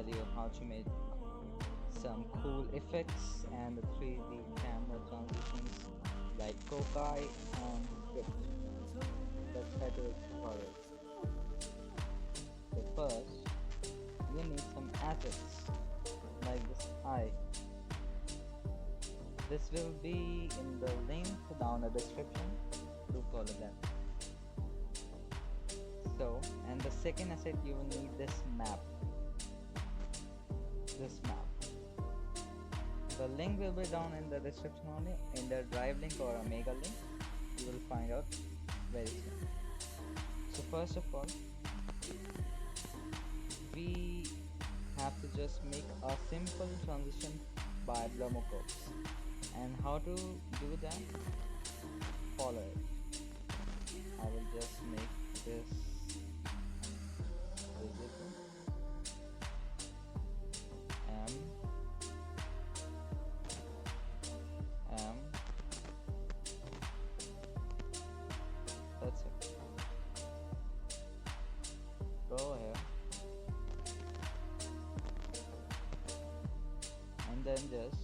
tell you how to make some cool effects and the 3D camera transitions like kokai and script. Let's try to explore it. So first, we need some assets like this eye. This will be in the link down the description. Do follow that. So, and the second asset you will need this map. This map. The link will be down in the description only, in the drive link or a mega link. You will find out very soon. So first of all, we have to just make a simple transition by Blomo curves. And how to do that? Follow it. I will just make this visible. M. That's it. Go here. And then just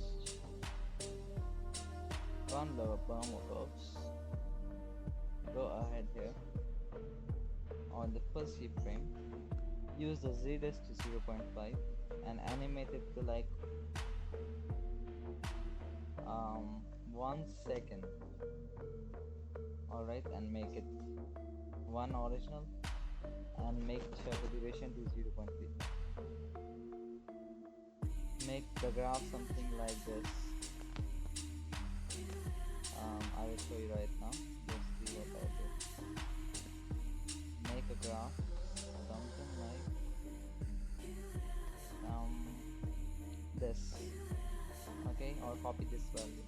run the Blomo curves. Go ahead here on the first keyframe, use the Z dash to 0.5 and animate it to like 1 second. Alright, and make it 1 original and make sure the duration to 0.3. Make the graph something like this. I will show you right now. Just see what I do. Make a graph something like this. Okay, or copy this value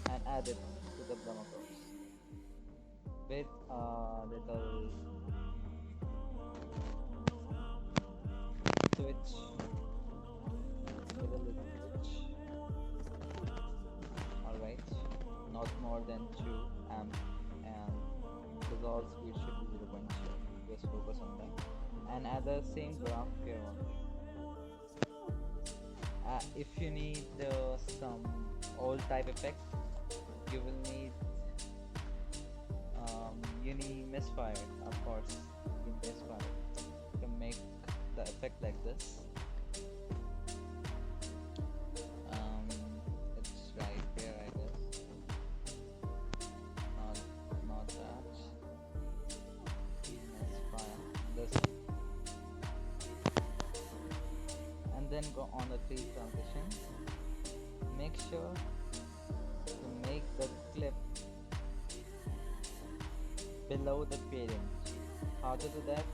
and add it to the Blomo curves with a little switch. Alright, not more than 2 amp, and resolve speed should be 0.2. Just focus on that and add the same graph here on. If you need some old type effect, you will need uni misfire, of course. You misfire to make the effect like this. It's right here, I guess. Not that. Misfire this, and then go on the 3D transition. Make sure to make the clip below the parent. How to do that?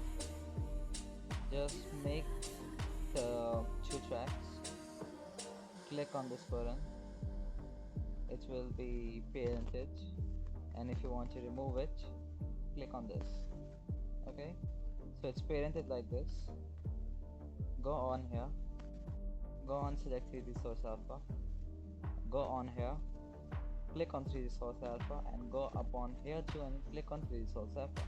Just make the 2 tracks, click on this button, it will be parented, and if you want to remove it, click on this. Okay, so it's parented like this. Go on here, go on select 3D source alpha, go on here, click on 3D source alpha, and go up on here too and click on 3D source alpha.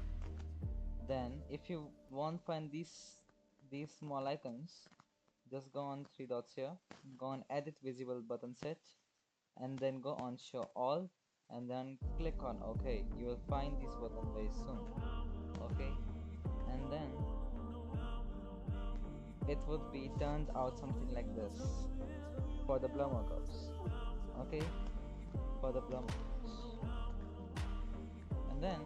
Then if you won't find these small icons, just go on 3 dots here, go on edit visible button set, and then go on show all, and then click on OK. You will find this button very soon. Okay, and then it would be turned out something like this for the Blomo curves. Okay, for the Blomo curves. And then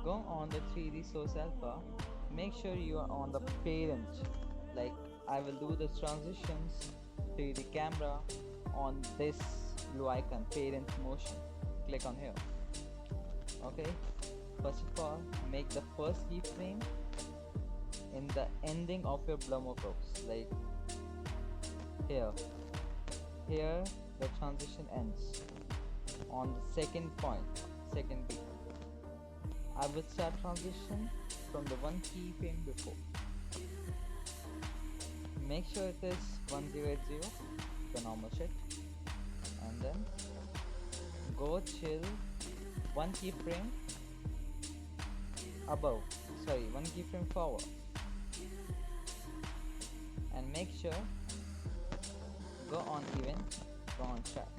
go on the 3D source alpha, make sure you are on the parent. Like I will do the transitions 3D camera on this blue icon, parent motion. Click on here. Okay, first of all, make the first keyframe in the ending of your Blomo curves, like here the transition ends on the second point, second beat. I will start transition from the 1 keyframe before. Make sure it is 1080, the normal shit, and then go till 1 keyframe above, sorry, one keyframe forward, and make sure go on event, go on track,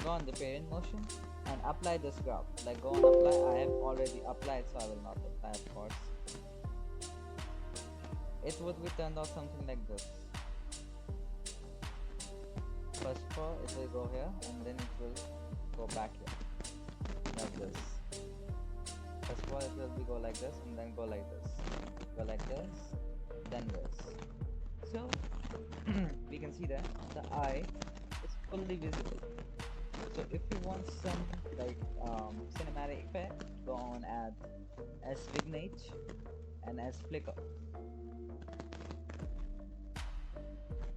go on the parent motion, and apply this graph. Like go on apply, I have already applied, so I will not apply, of course. It would be turned out something like this. First of all, it will go here, and then it will go back here, like this. First of all, it will be go like this, and then go like this, go like this, then this. So we can see that the eye is fully visible. So if you want some like cinematic effect, go on add as vignette and as flicker.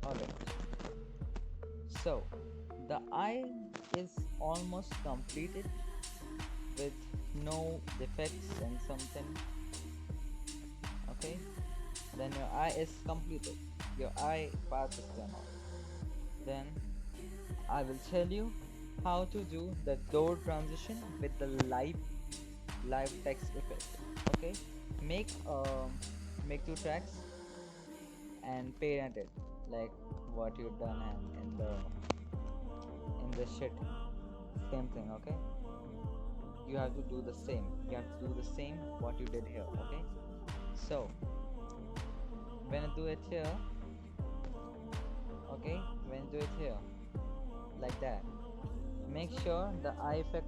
Alright, so the eye is almost completed with no defects and something. Okay, then your eye is completed, your eye part is done off. Then I will tell you how to do the door transition with the live text effect. Okay, make two tracks and parent it like what you've done and in the shit, same thing. Okay, you have to do the same, what you did here. Okay, so when I do it here, okay, when you do it here like that, make sure the eye effect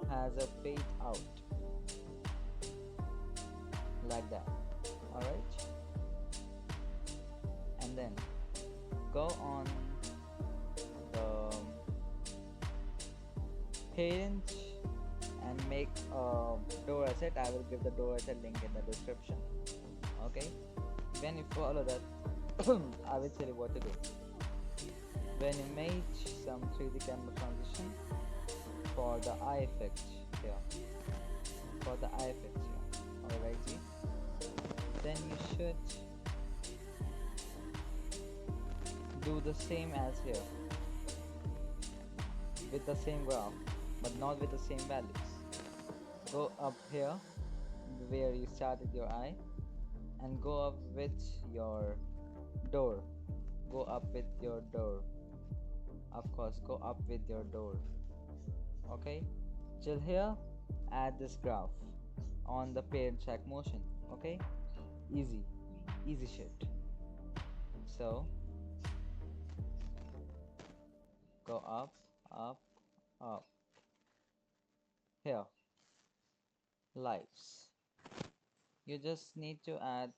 has a fade out like that. Alright, and then go on the parent and make a door asset. I will give the door asset link in the description. Okay, when you follow that I will tell you what to do. When you make some 3D camera transition for the eye effect here, alrighty, then you should do the same as here with the same graph, but not with the same values. Go up here where you started your eye and go up with your door. Go up with your door. Of course, go up with your door. Okay, till here, add this graph on the parent track motion. Okay, easy shit. So go up, here, lives. You just need to add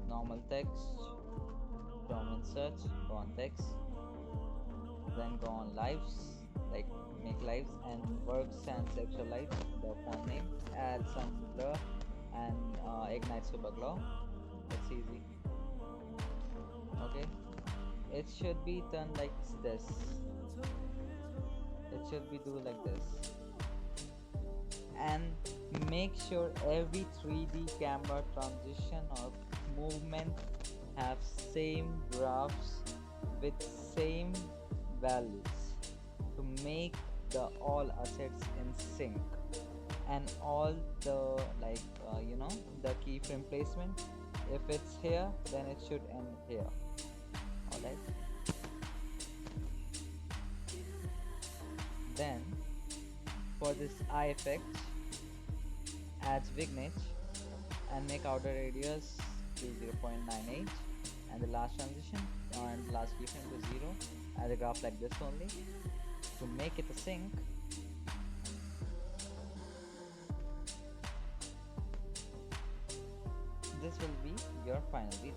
normal text from insert, go on text, then go on lives, like make lives and works and sexualize the font name, add some blur and ignite super glow. It's easy. Okay, it should be done like this, it should be do like this, and make sure every 3D camera transition or movement have same graphs with same values to make the all assets in sync, and all the like the keyframe placement, if it's here then it should end here. Alright, then for this eye effect, add vignette and make outer radius to 0.98 and the last transition and last keyframe to 0, and the graph like this only to make it a sync. This will be your final video.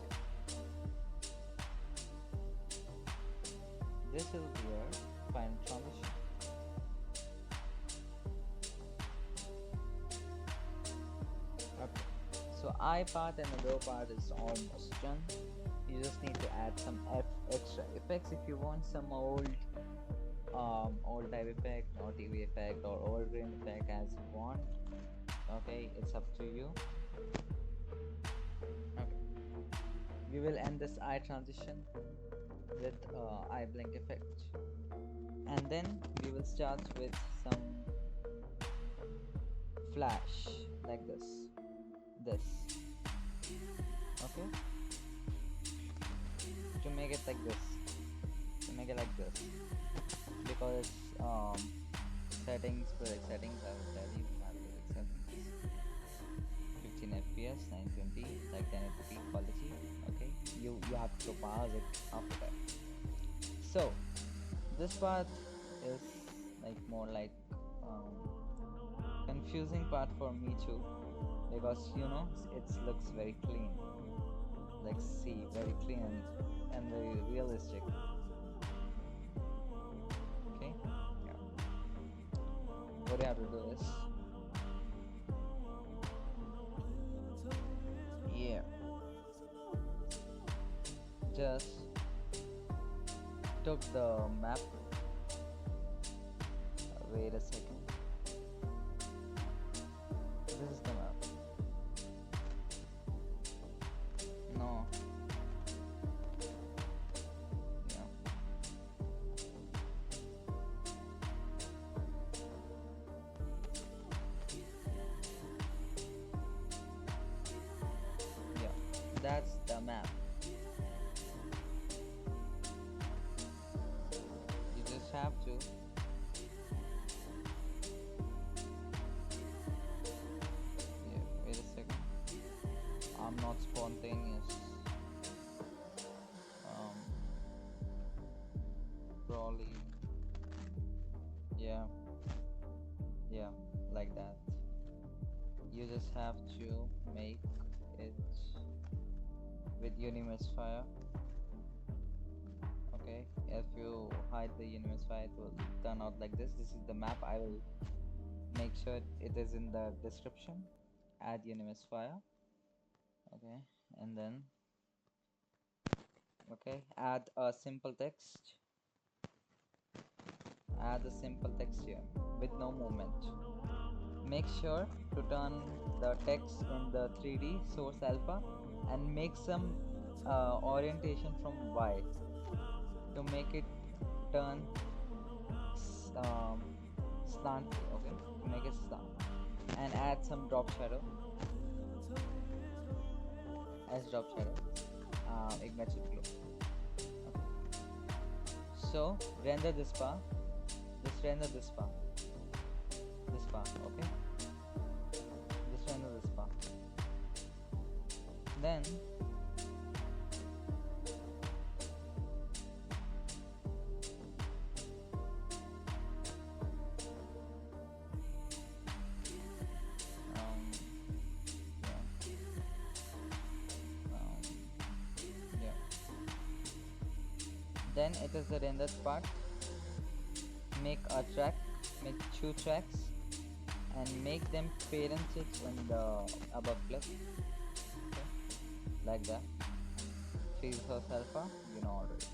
This will be your final transition. Okay, so eye part and the door part is almost done. You just need to add some extra effects if you want some old type effect or TV effect or overgrain effect as you want. Okay, it's up to you. Okay, we will end this eye transition with eye blink effect, and then we will start with some flash like this, okay, to make it like this, because settings, product settings, I will tell you product settings, 15 fps, 920, like 1080p quality, okay, you have to pause it after that. So this part is like more like confusing part for me too, because you know it looks very clean, like see, very clean and very realistic. Okay, yeah. What you have to do is, yeah, just took the map. Wait a second. This is the map. No. Yeah. Yeah. That's the map. You just have to. Wait a second. I'm not spontaneous. Probably. Yeah. Yeah. Like that. You just have to make it with Unimisfire. Okay. If you hide the Unimisfire, it will turn out like this. This is the map. I will make sure it is in the description. Add Unimisfire. Okay, and then okay, add a simple text. Add a simple text here with no movement. Make sure to turn the text in the 3D source alpha and make some orientation from Y to make it turn slant. Okay, to make it slant, and add some drop shadow as drop shadow. Ignite with glow. Okay. So render this part. Just render this part. This part. Okay. Just render this part. Then then it is the rendered part. Make a track, make 2 tracks and make them parented in the above clip. Okay. Like that. 3D source alpha, you know already.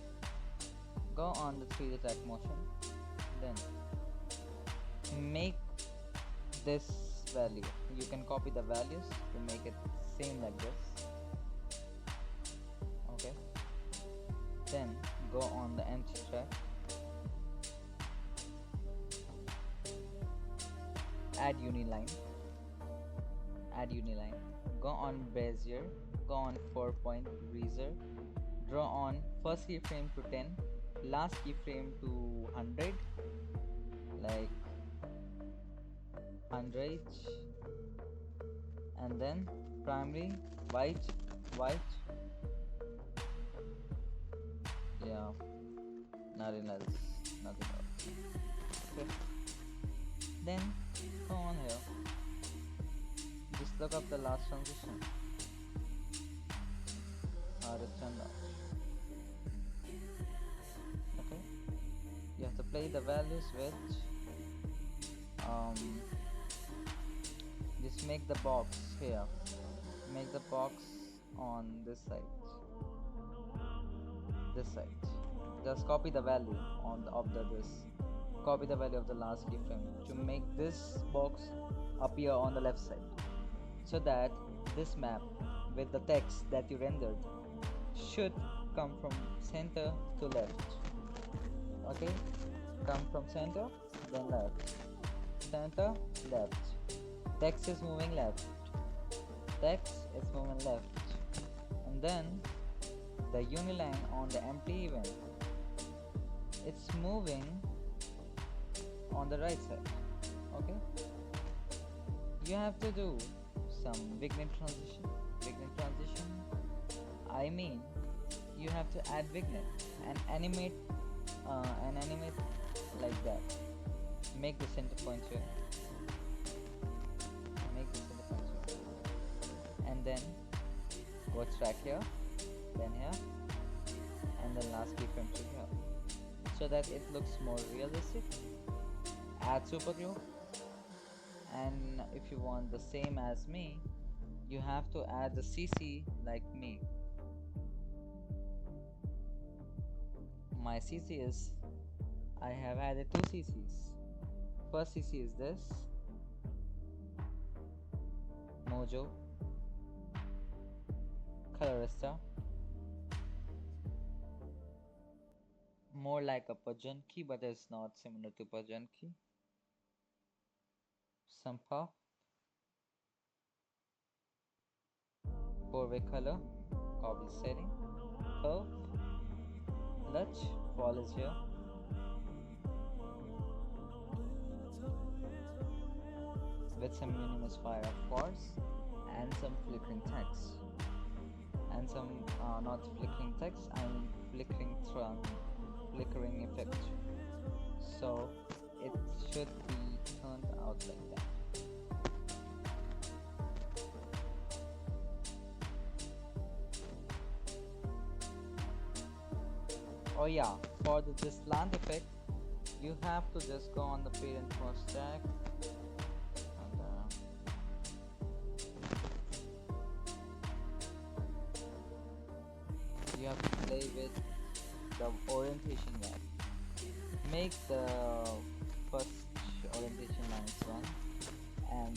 Go on the 3D track motion, then make this value. You can copy the values to make it same like this. Okay. Then go on the empty track, add uniline, go on bezier, go on 4-point razor, draw on first keyframe to 10, last keyframe to 100, like 100, and then primary white, yeah, nothing else. Okay, then go on here, just look up the last transition, how it turned out. Okay, you have to play the values with just make the box here, make the box on this side, just copy the value on the, of the this copy the value of the last keyframe to make this box appear on the left side, so that this map with the text that you rendered should come from center to left. Okay, come from center, then left, center, left, Text is moving left. Text is moving left. And then the uniline on the empty event, it's moving on the right side. Okay, you have to do some vignette transition. I mean, you have to add vignette and animate like that. Make the center point here. And then go track here, then here, and then last keyframe to here, so that it looks more realistic. Add super glue, and if you want the same as me, you have to add the CC like me. My CC is, I have added 2 CCs. First CC is this Mojo Colorista, more like a Pajanki, but it's not similar to Pajanki. Some puff, 4-way color, copy setting, curve, clutch, fall is here, with some minimus fire of course, and some flickering text, and some not flickering text, I mean flickering effect. So it should be turned out like that. Oh yeah, for this slant effect, you have to just go on the parent first stack and you have to play with the orientation line. Make the first orientation -1 and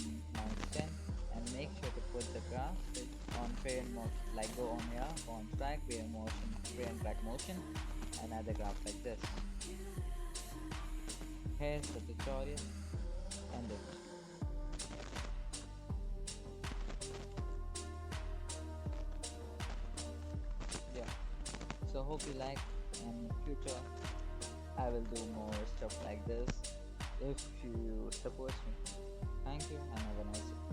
-10, and make sure to put the graph on parent motion, like go on here, go on track, parent motion, parent track motion, and add the graph like this. Here's the tutorial, and it. Yeah, so hope you like, and in future I will do more stuff like this if you support me. Thank you and have a nice day.